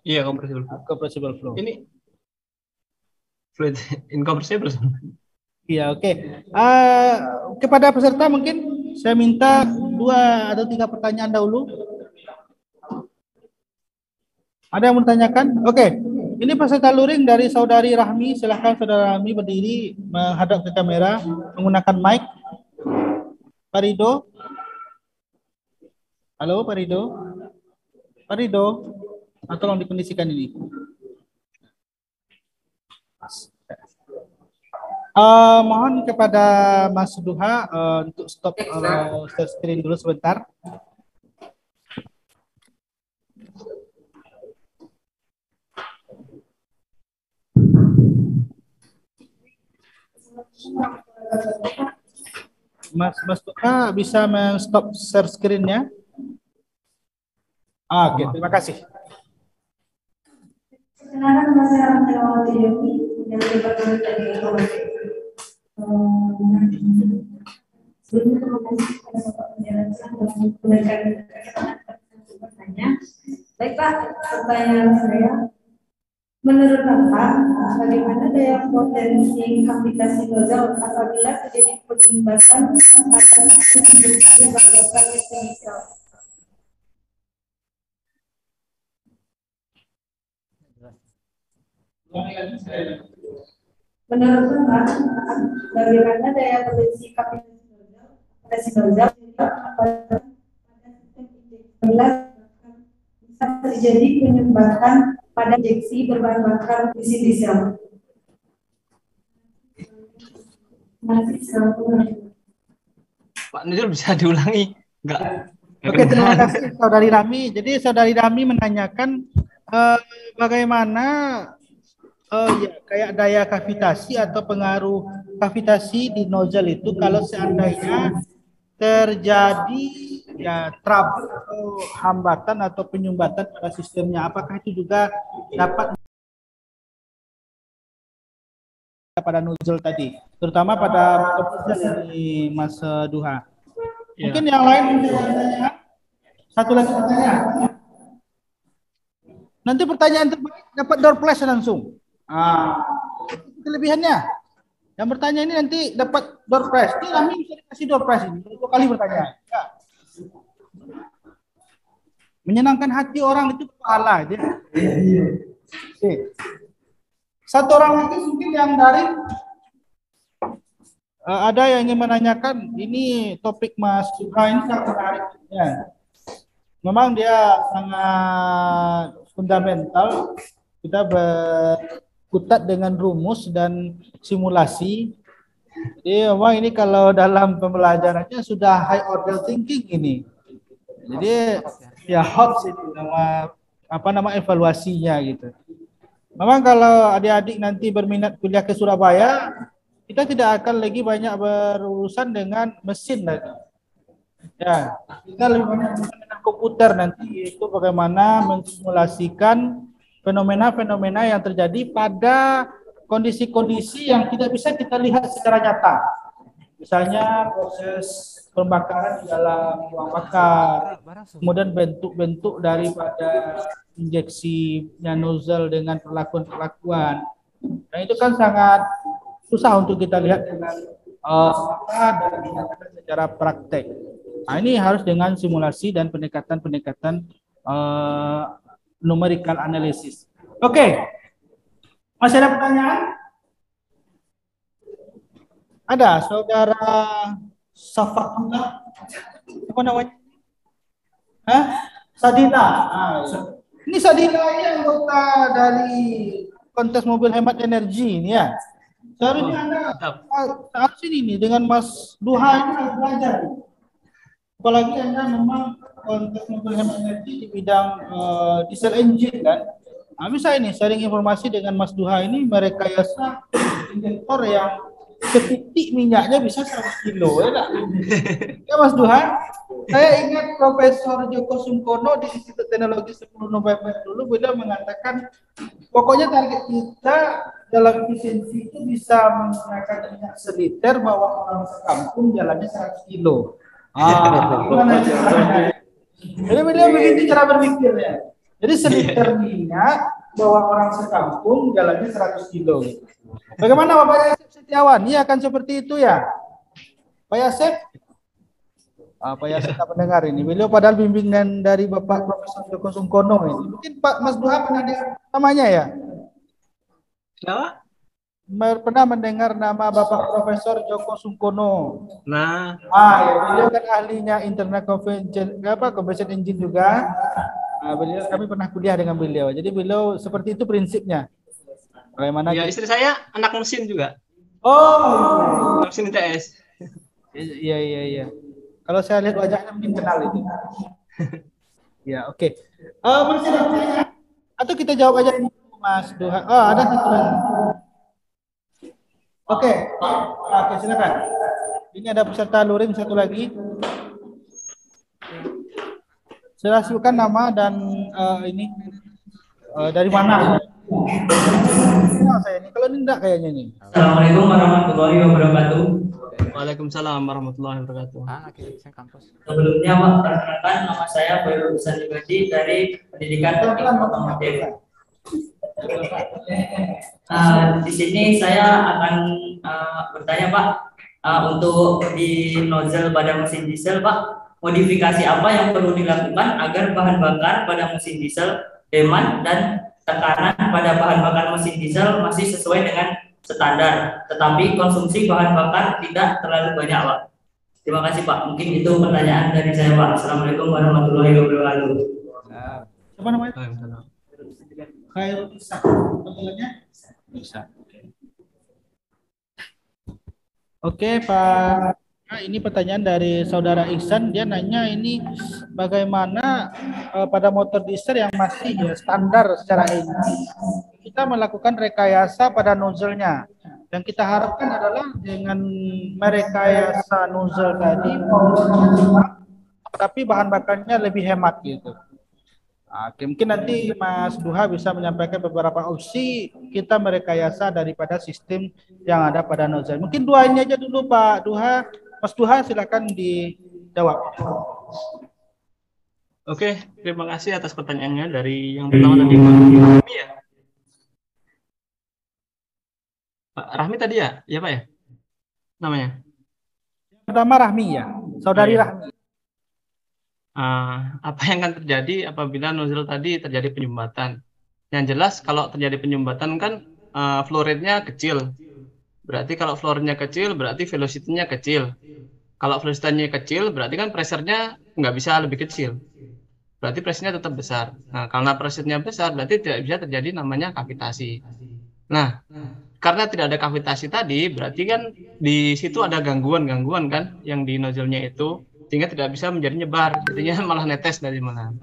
Iya, compressible. Compressible flow. Ini fluid incompressible. Iya, oke. Kepada peserta mungkin saya minta 2 atau 3 pertanyaan dahulu. Ada yang bertanyakan? Oke. Ini peserta luring dari Saudari Rahmi. Silahkan Saudara Rahmi berdiri menghadap ke kamera menggunakan mic. Pak Rido. Halo Pak Rido. Pak Rido. Tolong dikondisikan ini. Mohon kepada Mas Duha untuk stop share screen dulu sebentar. Mas Duha bisa men-stop share screen-nya? Oke, terima kasih. Perkenalkan nama saya Rahmawati Dewi dari Departemen Teknik Informasi. Sebelumnya terima kasih kepada Bapak penjelasan dalam memberikan bertanya. Baik Pak, pertanyaan saya, menurut Bapak, bagaimana daya potensi kapitasi nozzle apabila terjadi penyumbatan pada industri berdasarkan inisial? Menurut Bapak, bagaimana daya potensi kapitasi nozzle apabila bisa terjadi penyumbatan pada injeksi berbahan bakar isi diesel? Pak Nizul bisa diulangi? Enggak. Oke, terima kasih Saudari Rami. Jadi Saudari Rami menanyakan bagaimana ya, kayak daya kavitasi atau pengaruh kavitasi di nozzle itu kalau seandainya terjadi ya trouble atau hambatan atau penyumbatan pada sistemnya, apakah itu juga dapat pada nozzle tadi, terutama pada dari Mas Duha. Mungkin yang lain satu lagi pertanyaan. Nanti pertanyaan terbaik dapat door prize langsung. Kelebihannya yang bertanya ini nanti dapat door prize. Ini kami bisa dikasih door prize ini 2 kali bertanya. Ya. Menyenangkan hati orang itu pahala. Oke. Satu orang lagi mungkin yang dari ada yang ingin menanyakan, ini topik Mas Duha ini sangat menarik. Ya. Memang dia sangat fundamental. Kita berkutat dengan rumus dan simulasi. Jadi memang ini kalau dalam pembelajarannya sudah high order thinking ini. Jadi ya hot itu nama evaluasinya gitu. Memang kalau adik-adik nanti berminat kuliah ke Surabaya, kita tidak akan lagi banyak berurusan dengan mesin lagi. Ya, kita lebih banyak dengan komputer nanti, yaitu bagaimana mensimulasikan fenomena-fenomena yang terjadi pada kondisi-kondisi yang tidak bisa kita lihat secara nyata. Misalnya proses pembakaran di dalam ruang bakar, kemudian bentuk-bentuk daripada injeksinya nozzle dengan perlakuan-perlakuan. Nah, itu kan sangat susah untuk kita lihat dengan dan secara praktek. Nah, ini harus dengan simulasi dan pendekatan-pendekatan numerical analysis. Oke. Masih ada pertanyaan? Ada, Saudara Safatullah. Apa namanya? Sadina. Ini Sadina ini anggota dari kontes mobil hemat energi ini ya. Seharusnya Anda harus ini dengan Mas Duha ini harus belajar. Apalagi Anda memang kontes mobil hemat energi di bidang diesel engine kan. Nah, bisa ini sharing informasi dengan Mas Duha ini merekayasa injektor yang setitik minyaknya bisa 100 kilo ya enggak? Ya Mas Duha, saya ingat Profesor Joko Sungkono di Institut Teknologi 10 November dulu beliau mengatakan pokoknya target kita dalam efisiensi itu bisa menggunakan minyak seliter bawa orang sekampung jalannya 100 kilo. Jadi beliau begitu cara berpikirnya. Jadi seliternya bawa orang sekampung jalannya 100 kilo. Bagaimana Bapak Yasep Setiawan? Iya kan seperti itu ya? Pak Yasep? Pak Yasep tak mendengar ini. Beliau padahal bimbingan dari Bapak Profesor Joko Sungkono ini. Mungkin Pak Mas Duha pernah dengar namanya ya? Kenapa? Pernah mendengar nama Bapak Profesor Joko Sungkono. Nah, Ya, beliau kan ahlinya Internet Convention Engine juga. Kami pernah kuliah dengan beliau. Jadi beliau seperti itu prinsipnya. Bagaimana? ya istri saya anak mesin juga. Oh, Mesin ITS. iya. Kalau saya lihat wajahnya mungkin kenal itu. Ya, oke. Masih ada pertanyaan? Atau kita jawab aja ini, Mas Duha. Ada satu lagi. Oke, silakan. Ini ada peserta luring satu lagi. Silakan nama dan ini dari mana? Saya ini kalau ini enggak kayaknya nih. Assalamualaikum warahmatullahi wabarakatuh. Waalaikumsalam warahmatullahi wabarakatuh. Sebelumnya Pak, perkenalkan nama saya Bayu Husan Ibadi dari Pendidikan Teknik Otomotif. Di sini saya akan bertanya Pak, untuk di nozzle pada mesin diesel Pak, modifikasi apa yang perlu dilakukan agar bahan bakar pada mesin diesel, demand dan tekanan pada bahan bakar mesin diesel masih sesuai dengan standar, tetapi konsumsi bahan bakar tidak terlalu banyak Pak. Terima kasih Pak. Mungkin itu pertanyaan dari saya Pak. Assalamualaikum warahmatullahi wabarakatuh. Apa namanya? Waalaikumsalam. Khairul Ihsan. Panggilannya? Ihsan. Oke, Pak. Nah, ini pertanyaan dari saudara Ihsan. Dia nanya ini bagaimana pada motor diesel yang masih standar secara ini kita melakukan rekayasa pada nozzle-nya. Yang kita harapkan adalah dengan merekayasa nozzle tadi, tapi bahan bakarnya lebih hemat gitu. Oke, mungkin nanti Mas Duha bisa menyampaikan beberapa opsi kita merekayasa daripada sistem yang ada pada nozzle. Mungkin dua ini aja dulu Pak Duha. Mas Duha silakan dijawab. Oke, terima kasih atas pertanyaannya dari yang pertama tadi Pak Rahmi ya. Pak Rahmi tadi ya? Ya Pak ya? Namanya? Pertama Rahmi ya, saudari Iya. Rahmi. Apa yang akan terjadi apabila nozzle tadi terjadi penyumbatan? Yang jelas kalau terjadi penyumbatan kan flow rate-nya kecil. Berarti kalau flow rate-nya kecil, berarti velocity-nya kecil. Kalau velocity-nya kecil, berarti kan pressure-nya nggak bisa lebih kecil. Berarti pressure-nya tetap besar. Nah, karena pressure-nya besar, berarti tidak bisa terjadi namanya kavitasi. Nah, karena tidak ada kavitasi tadi, berarti kan di situ ada gangguan-gangguan kan yang di nozzle-nya itu, sehingga tidak bisa menjadi nyebar, jadinya malah netes dari mana.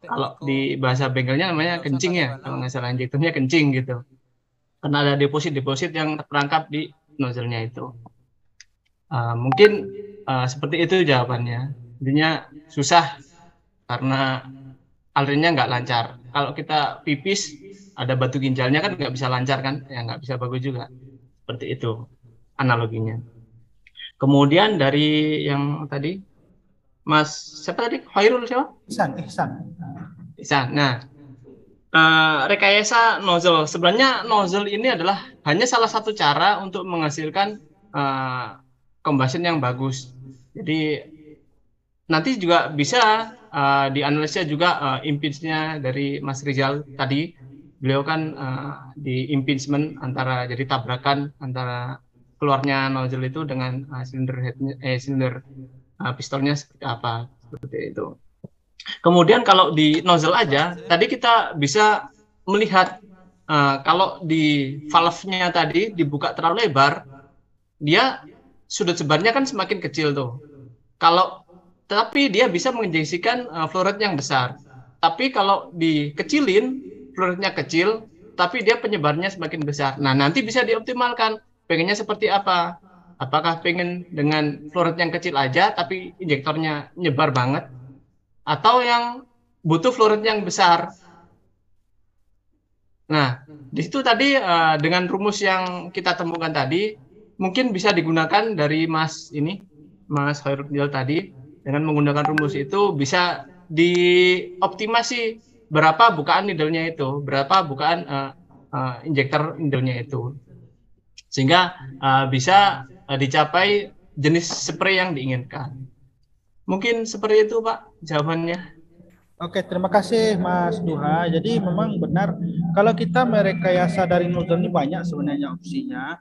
Kalau di bahasa bengkelnya namanya kencing ya, kalau nggak salah injektornya kencing gitu. Karena ada deposit-deposit yang terperangkap di nozzle-nya itu. Mungkin seperti itu jawabannya. Intinya susah karena alirannya nggak lancar. Kalau kita pipis, ada batu ginjalnya kan nggak bisa lancar kan, ya nggak bisa bagus juga. Seperti itu analoginya. Kemudian dari yang tadi, Mas siapa tadi? Khairul siapa? Ihsan. Nah, rekayasa nozzle. Sebenarnya nozzle ini adalah hanya salah satu cara untuk menghasilkan combustion yang bagus. Jadi nanti juga bisa dianalisa juga impedance-nya dari Mas Rizal tadi. Beliau kan di impingement antara jadi tabrakan antara keluarnya nozzle itu dengan silinder pistonnya seperti apa, seperti itu. Kemudian kalau di nozzle aja, tadi kita bisa melihat kalau di valve-nya tadi dibuka terlalu lebar, dia sudut sebarnya kan semakin kecil tuh. Tapi dia bisa menginjeksikan flow rate yang besar. Tapi kalau dikecilin, flow rate-nya kecil, tapi dia penyebarnya semakin besar. Nah, nanti bisa dioptimalkan. Pengennya seperti apa? Apakah pengen dengan flow rate yang kecil aja, tapi injektornya nyebar banget? Atau yang butuh flow rate yang besar? Nah, di situ tadi dengan rumus yang kita temukan tadi, mungkin bisa digunakan dari Mas Khairul tadi. Dengan menggunakan rumus itu bisa dioptimasi berapa bukaan needle-nya itu, berapa bukaan injektor needle-nya itu, sehingga bisa dicapai jenis spray yang diinginkan. Mungkin seperti itu Pak jawabannya. Oke, terima kasih Mas Duha. Jadi memang benar kalau kita merekayasa dari nozzle ini banyak sebenarnya opsinya.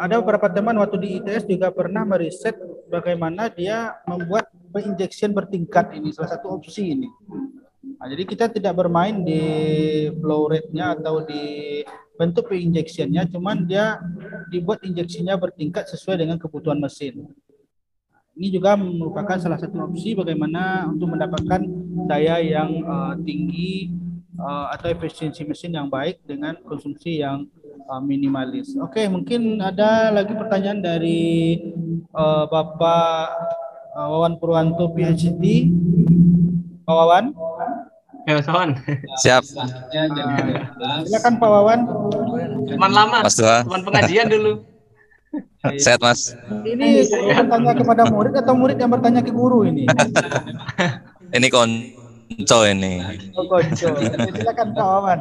Ada beberapa teman waktu di ITS juga pernah meriset bagaimana dia membuat injection bertingkat, ini salah satu opsi ini. Nah, jadi kita tidak bermain di flow rate-nya atau di bentuk injection-nya, cuman dia dibuat injeksinya bertingkat sesuai dengan kebutuhan mesin. Ini juga merupakan salah satu opsi bagaimana untuk mendapatkan daya yang tinggi atau efisiensi mesin yang baik dengan konsumsi yang minimalis. Oke, mungkin ada lagi pertanyaan dari Bapak Wawan Purwanto PhD. Pak Wawan. Ya, kawan. Siap. Silakan Pak Wawan. Teman lama, Mas Duha. teman pengajian dulu. Sehat Mas. Ini bertanya kepada murid atau murid yang bertanya ke guru ini? Ini konco ini. Oh, konco. Silakan Pak Wawan.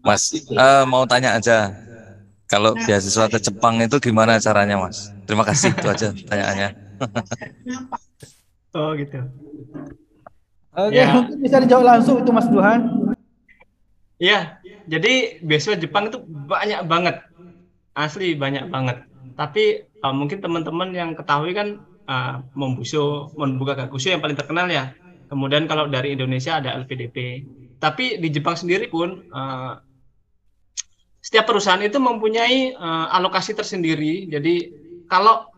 Mas, mau tanya aja. Kalau beasiswa ke Jepang itu gimana caranya Mas? Terima kasih, itu aja pertanyaannya. Oh gitu. Oke, Ya. mungkin bisa dijawab langsung itu Mas Duha. Iya, jadi beasiswa Jepang itu banyak banget, asli banyak banget. Tapi mungkin teman-teman yang ketahui kan Mombuso, Monbuga Gakushou yang paling terkenal ya. Kemudian kalau dari Indonesia ada LPDP. Tapi di Jepang sendiri pun setiap perusahaan itu mempunyai alokasi tersendiri. Jadi kalau